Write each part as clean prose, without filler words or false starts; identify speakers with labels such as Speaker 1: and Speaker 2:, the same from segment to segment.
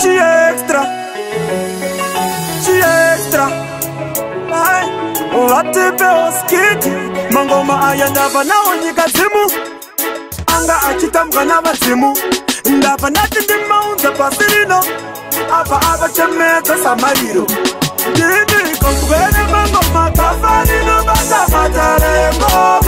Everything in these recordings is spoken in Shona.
Speaker 1: extra ai vatipe oskiti mangoma aya ndava nawo nyika dzimu anga achitambwa navadzimu ndava ndati ndimaunza pasi rino apa avachemedza samariro ndini kombwene mangoma kafarino vatamatare ngoma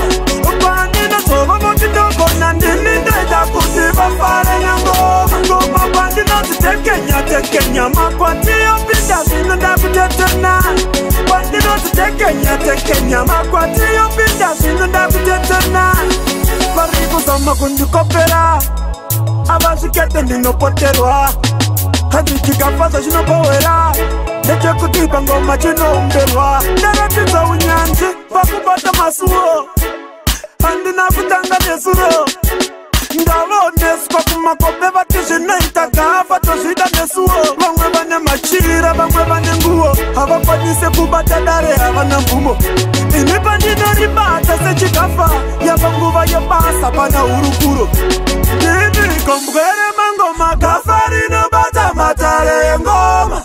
Speaker 1: pandinozova votindogona ndini ndoita kuti vafare nengoma ngoma pandinozitekenya makwatiyopinda zvino ndakutetena pandinozitekenya makwatiyopinda zvino ndakutetena vari kuzama kundikopera avasvikete ndinopoterwa handichikafadza chinopowera ndechekutipa ngoma chinoumberwa ndaratidza unyanzvi pakubata masuwo handina kutanga nesuro ndavoneswa kumakope vati zvinoita gafa tozvida nesuwo vamwe vane machira vamwe vane nguwo havakwanise kubata dare havana mvumo ini pandinoribata sechikafa yava nguva yebasa pana hurukuro ndini kombwere mangoma gafa rinobata matare engoma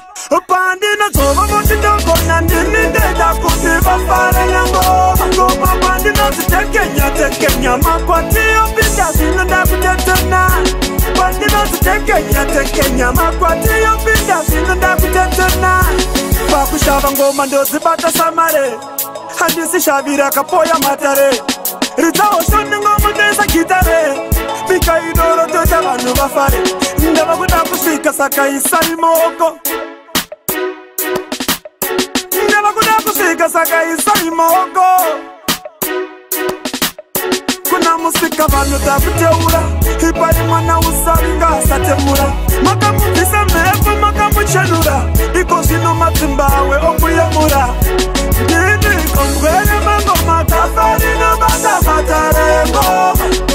Speaker 1: pandinozova votindogona ndini ndeda kuti vafare nengoma ngoma pandinozitekenya makwatiyopinda zvino ndakutetena pandinozitekenya makwatiyopinda zvino ndakutetena pakushava ngoma ndozibata samare handisishavira kapoya matare ridzawo shoni ngoma ndoisa gitare bika idoro toita vanhu vafare ndava kuda kusvika saka isai maoko ndava kuda kusvika saka isai maoko kuna musika vanhu takuteura ipari mwana usavinga asatemura makamubvisa mhepo makamuchenura iko zvino madzimba awe okuyemura ndini kombwene mangoma gafa rinobata matare ngoma